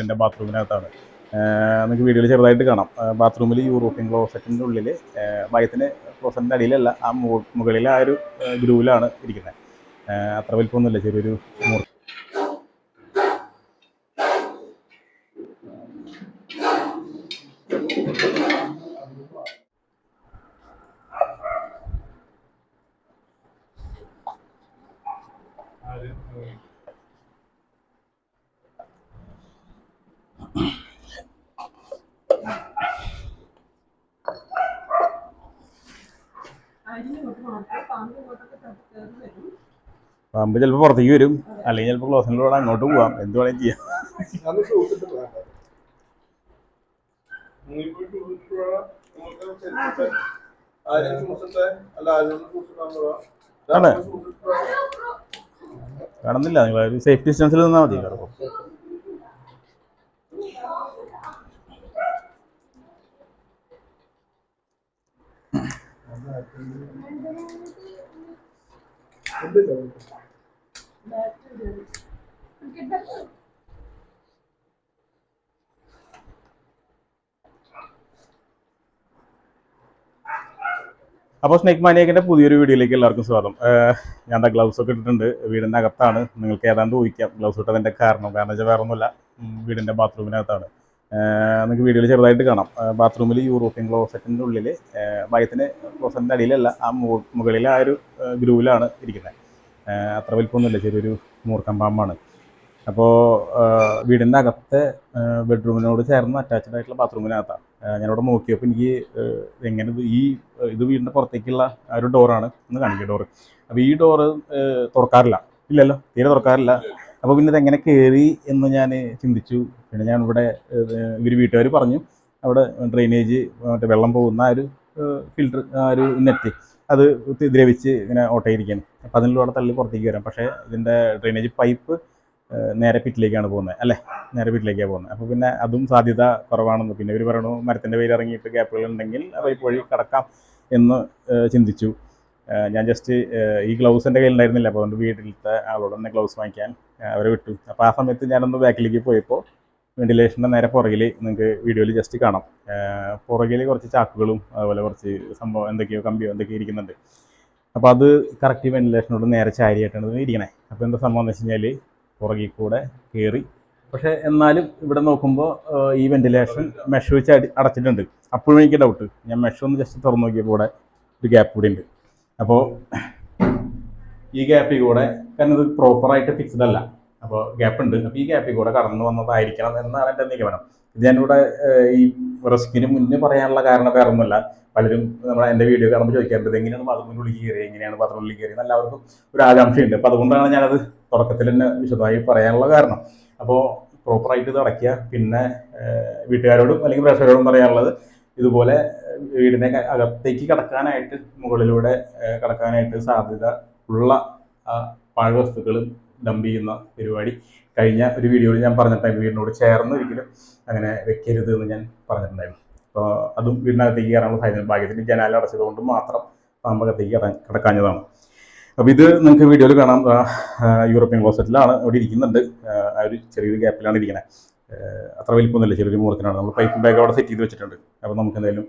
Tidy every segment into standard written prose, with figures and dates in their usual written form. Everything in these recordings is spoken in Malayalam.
എൻ്റെ ബാത്റൂമിനകത്താണ്. നമുക്ക് വീഡിയോയിൽ ചെറുതായിട്ട് കാണാം. ബാത്റൂമിൽ യൂറോപ്യൻ ക്ലോസറ്റിൻ്റെ ഉള്ളിൽ ഭാഗ്യത്തിന് ക്ലോസറ്റിൻ്റെ അടിയിലല്ല, ആ മുകളിലെ ആ ഒരു ഗ്രൂവിലാണ് ഇരിക്കുന്നത്. അത്ര വലിപ്പമൊന്നുമില്ല, ചെറിയൊരു പാമ്പ് ചിലപ്പോൾ പുറത്തേക്ക് വരും, അല്ലെങ്കിൽ ചിലപ്പോൾ ക്ലോസിലൂടെ അങ്ങോട്ട് പോവാം, എന്ത് വേണമെങ്കിൽ ചെയ്യാം. കാണുന്നില്ല, നിങ്ങൾ ഒരു സേഫ് ഡിസ്റ്റൻസിൽ നിന്നാൽ മതി. കിടക്കും. അപ്പോൾ സ്നേക്ക് മാനിയാക്കിൻ്റെ പുതിയൊരു വീഡിയോയിലേക്ക് എല്ലാവർക്കും സ്വാഗതം. ഞാൻ ഗ്ലൗസ് ഒക്കെ ഇട്ടിട്ടുണ്ട്, വീടിൻ്റെ അകത്താണ്. നിങ്ങൾക്ക് ഏതാണ്ട് ഊഹിക്കാം ഗ്ലൗസ് ഇട്ടതിൻ്റെ കാരണം വെച്ചാൽ വേറെ ഒന്നുമില്ല, വീടിൻ്റെ ബാത്റൂമിനകത്താണ്. നിങ്ങൾക്ക് വീഡിയോയിൽ ചെറുതായിട്ട് കാണാം. ബാത്റൂമിൽ യൂറോപ്യൻ ക്ലോസറ്റിൻ്റെ ഉള്ളിൽ ഭാഗ്യത്തിന് ക്ലോസറ്റിൻ്റെ അടിയിലല്ല, ആ മുകളിലെ ആ ഒരു ഗ്രൂവിലാണ് ഇരിക്കുന്നത്. അത്ര വലിപ്പമൊന്നുമില്ല, ചെറിയൊരു മൂർഖൻ പാമ്പാണ്. അപ്പോൾ വീടിൻ്റെ അകത്തെ ബെഡ്റൂമിനോട് ചേർന്ന് അറ്റാച്ച്ഡ് ആയിട്ടുള്ള ബാത്റൂമിനകത്താണ്. ഞാനിവിടെ നോക്കിയപ്പോൾ എനിക്ക് എങ്ങനെ ഇത് വീടിൻ്റെ പുറത്തേക്കുള്ള ആ ഒരു ഡോറാണ്, ഒന്ന് കാണിക്കുക ഡോറ്. അപ്പോൾ ഈ ഡോറ് തുറക്കാറില്ല, ഇല്ലല്ലോ, തീരെ തുറക്കാറില്ല. അപ്പോൾ പിന്നെ ഇതെങ്ങനെ കയറി എന്ന് ഞാൻ ചിന്തിച്ചു. പിന്നെ ഞാൻ ഇവിടെ വീട്ടുകാർ പറഞ്ഞു, അവിടെ ഡ്രെയിനേജ് മറ്റേ വെള്ളം പോകുന്ന ആ ഒരു ഫിൽറ്റർ, ആ ഒരു നെറ്റ് അത് ദ്രവിച്ച് ഇങ്ങനെ ഓട്ടയിരിക്കാൻ, അപ്പോൾ അതിലൂടെ തള്ളി പുറത്തേക്ക് വരാം. പക്ഷേ ഇതിൻ്റെ ഡ്രെയിനേജ് പൈപ്പ് നേരെ പിറ്റിലേക്കാണ് പോകുന്നത്, അല്ലേ, നേരെ പിറ്റിലേക്കാണ് പോകുന്നത്. അപ്പോൾ പിന്നെ അതും സാധ്യത കുറവാണെന്ന്. പിന്നെ ഇവർ പറയണു മരത്തിൻ്റെ പേര് ഇറങ്ങിയിട്ട് ഗ്യാപ്പുകൾ ഉണ്ടെങ്കിൽ പൈപ്പ് വഴി കടക്കാം എന്ന് ചിന്തിച്ചു. ഞാൻ ജസ്റ്റ് ഈ ഗ്ലൗസ് എൻ്റെ കയ്യിലുണ്ടായിരുന്നില്ല, അപ്പോൾ അതുകൊണ്ട് വീട്ടിലത്തെ ആളോട് തന്നെ ഗ്ലൗസ് വാങ്ങിക്കാൻ അവരെ വിട്ടു. അപ്പോൾ ആ സമയത്ത് ഞാനൊന്ന് ബാക്കിലേക്ക് പോയപ്പോൾ വെന്റിലേഷൻ്റെ നേരെ പുറകിൽ നിങ്ങൾക്ക് വീഡിയോയിൽ ജസ്റ്റ് കാണാം, പുറകിൽ കുറച്ച് ചാക്കുകളും അതുപോലെ കുറച്ച് സംഭവം എന്തൊക്കെയോ കമ്പിയോ എന്തൊക്കെയോ ഇരിക്കുന്നുണ്ട്. അപ്പോൾ അത് കറക്റ്റ് വെന്റിലേഷനോട് നേരെ ചാരിയായിട്ടാണ് ഇരിക്കണേ. അപ്പോൾ എന്താ സംഭവം എന്ന് വെച്ച് കഴിഞ്ഞാൽ പുറകിൽ കൂടെ കയറി. പക്ഷേ എന്നാലും ഇവിടെ നോക്കുമ്പോൾ ഈ വെന്റിലേഷൻ മെഷ് വെച്ച് അടച്ചിട്ടുണ്ട്. അപ്പോഴും എനിക്ക് ഡൗട്ട്, ഞാൻ മെഷ് ഒന്ന് ജസ്റ്റ് തുറന്നു നോക്കിയപ്പോൾ ഇവിടെ ഒരു ഗ്യാപ്പ് കൂടി ഉണ്ട്. അപ്പോൾ ഈ ഗ്യാപ്പിൽ കൂടെ, കാരണം ഇത് പ്രോപ്പറായിട്ട് ഫിക്സ്ഡ് അല്ല, അപ്പോൾ ഗ്യാപ്പ് ഉണ്ട്. അപ്പോൾ ഈ ഗ്യാപ്പിൽ കൂടെ കടന്നു വന്നതായിരിക്കണം എന്നാണ് എൻ്റെ നിഗമനം. ഇത് ഞാനിവിടെ ഈ റിസ്കിന് മുന്നേ പറയാനുള്ള കാരണം വേറെ ഒന്നുമല്ല. പലരും എൻ്റെ വീഡിയോ കാണുമ്പോൾ ചോദിക്കാറുണ്ട്, എങ്ങനെയാണ് ബാത്റൂമിനുള്ളിൽ കയറി, എങ്ങനെയാണ് ബാത്റൂമിനുള്ളിൽ കയറി, എല്ലാവർക്കും ഒരു ആകാംക്ഷയുണ്ട്. അപ്പോൾ അതുകൊണ്ടാണ് ഞാനത് തുടക്കത്തിൽ തന്നെ വിശദമായി പറയാനുള്ള കാരണം. അപ്പോൾ പ്രോപ്പറായിട്ട് ഇത് അടയ്ക്കുക. പിന്നെ വീട്ടുകാരോടും അല്ലെങ്കിൽ പ്രേക്ഷകരോടും പറയാനുള്ളത്, ഇതുപോലെ വീടിനെ അകത്തേക്ക് കടക്കാനായിട്ട്, മുകളിലൂടെ കടക്കാനായിട്ട് സാധ്യത ഉള്ള പാഴ്വസ്തുക്കൾ ഡംപ് ചെയ്യുന്ന പരിപാടി കഴിഞ്ഞ ഒരു വീഡിയോയിൽ ഞാൻ പറഞ്ഞിട്ടുണ്ടായിരുന്നു. വീടിനോട് ചേർന്ന് ഒരിക്കലും അങ്ങനെ വെക്കരുത് എന്ന് ഞാൻ പറഞ്ഞിട്ടുണ്ടായിരുന്നു. അപ്പോൾ അതും വീടിനകത്തേക്ക് കയറാനുള്ള സാധ്യത, ഭാഗ്യത്തിന് ജനാല അടച്ചതുകൊണ്ട് മാത്രം പാമ്പകത്തേക്ക് കിടക്കാഞ്ഞതാണ്. അപ്പോൾ ഇത് നിങ്ങൾക്ക് വീഡിയോയിൽ കാണാം, യൂറോപ്യൻ ക്ലോസറ്റിലാണ് ഇവിടെ ഇരിക്കുന്നുണ്ട്. ആ ഒരു ചെറിയൊരു ഗ്യാപ്പിലാണ് ഇരിക്കുന്നത്. അത്ര വലിപ്പമൊന്നുമില്ല, ചെറിയൊരു മൂർഖനാണ്. നമ്മൾ പൈപ്പ് ബാഗ് അവിടെ സെറ്റ് ചെയ്ത് വെച്ചിട്ടുണ്ട്. അപ്പോൾ നമുക്ക് എന്തായാലും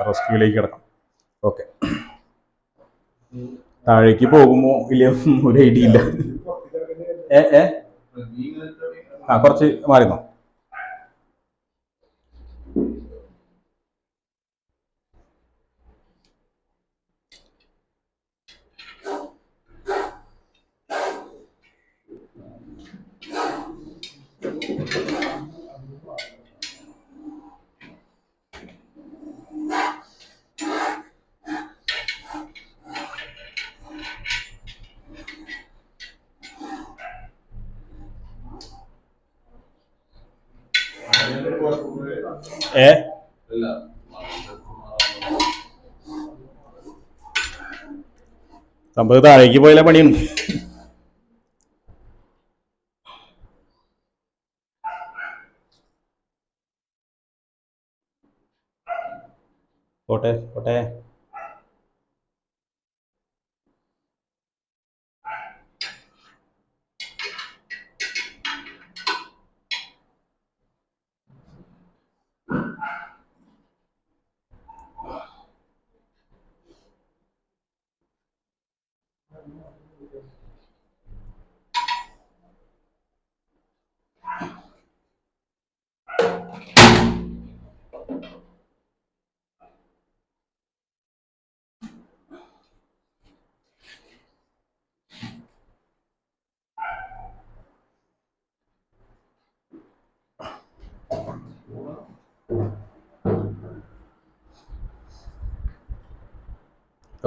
റെസ്ക്യൂയിലേക്ക് കിടക്കാം. ഓക്കെ, താഴേക്ക് പോകുമോ ഇല്ലയോ ഒരു ഐഡിയ ഇല്ല. കുറച്ച് മാറിന്നോ. സംഭവം താഴേക്ക് പോയാലേ പണിയുണ്ട്. പോട്ടെ പോട്ടെ.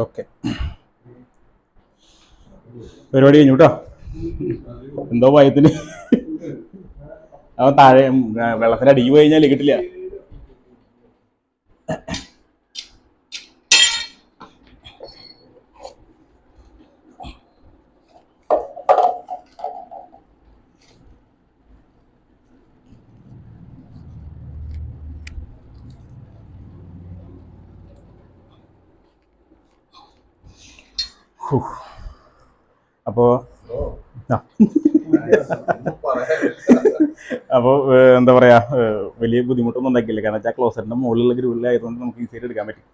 ഓക്കെ, പരിപാടി കഴിഞ്ഞു കേട്ടോ. എന്തോ ഭയത്തിന് അവൻ താഴെ വെള്ളത്തിന് അടിക്ക് പോയി കഴിഞ്ഞാൽ കിട്ടില്ല. അപ്പോൾ അപ്പോൾ എന്താ പറയുക, വലിയ ബുദ്ധിമുട്ടൊന്നും ഉണ്ടാക്കിയില്ല. കാരണം വെച്ചാൽ ക്ലോസറ്റിൻ്റെ മുകളിലുള്ള ഗ്രില്ലിലായതുകൊണ്ട് നമുക്ക് ഈസിയായിട്ട് എടുക്കാൻ പറ്റും.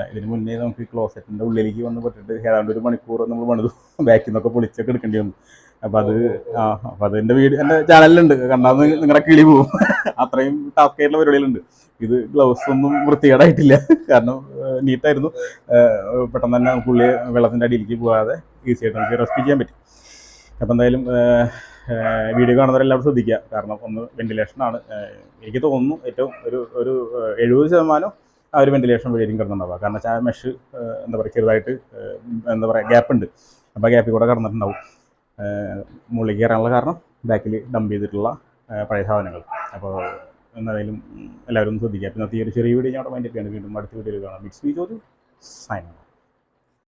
ഇതിന് മുന്നേ നമുക്ക് ക്ലോസറ്റിൻ്റെ ഉള്ളിലേക്ക് വന്ന് പെട്ടിട്ട് ഏതാണ്ട് ഒരു മണിക്കൂർ നമ്മൾ പണിതു ബാക്കിൽ നിന്നൊക്കെ പൊളിച്ചൊക്കെ എടുക്കേണ്ടി വന്നു. അപ്പോൾ അത് അപ്പോൾ അതിൻ്റെ വീഡിയോ എൻ്റെ ചാനലിലുണ്ട്, കണ്ടാൽ നിങ്ങളുടെ കിളി പോവും. അത്രയും ടാസ്ക് ആയിട്ടുള്ള പരിപാടികളുണ്ട്. ഇത് ഗ്ലൗസ് ഒന്നും വൃത്തികേടായിട്ടില്ല, കാരണം നീറ്റായിരുന്നു. പെട്ടെന്ന് തന്നെ പുള്ളി വെള്ളത്തിൻ്റെ അടിയിലേക്ക് പോകാതെ ഈസിയായിട്ട് നമുക്ക് റെസ്ക്യൂ ചെയ്യാൻ പറ്റും. അപ്പോൾ എന്തായാലും വീഡിയോ കാണുന്നവരെല്ലാവരും ശ്രദ്ധിക്കുക. കാരണം ഒന്ന് വെന്റിലേഷനാണ്, എനിക്ക് തോന്നുന്നു ഏറ്റവും ഒരു 70% ആ ഒരു വെന്റിലേഷൻ വഴിയായിരിക്കും കിടന്നുണ്ടാവുക. കാരണം വെച്ചാൽ മെഷ് എന്താ പറയുക ചെറുതായിട്ട് എന്താ പറയുക ഗ്യാപ്പുണ്ട്. അപ്പോൾ ആ ഗ്യാപ്പിൽ കൂടെ കിടന്നിട്ടുണ്ടാവും. മുകളിലേക്ക് കയറാനുള്ള കാരണം ബാക്കിൽ ഡംപ് ചെയ്തിട്ടുള്ള പഴയ സാധനങ്ങൾ. അപ്പോൾ എന്തായാലും എല്ലാവരും ശ്രദ്ധിക്കുക. പിന്നെ ഈ ഒരു ചെറിയ വീഡിയോ ഞാൻ അവിടെ മൈൻഡ് ഒക്കെയാണ്. വീണ്ടും അടുത്ത വീഡിയോയിൽ കാണാം. Mix video sign.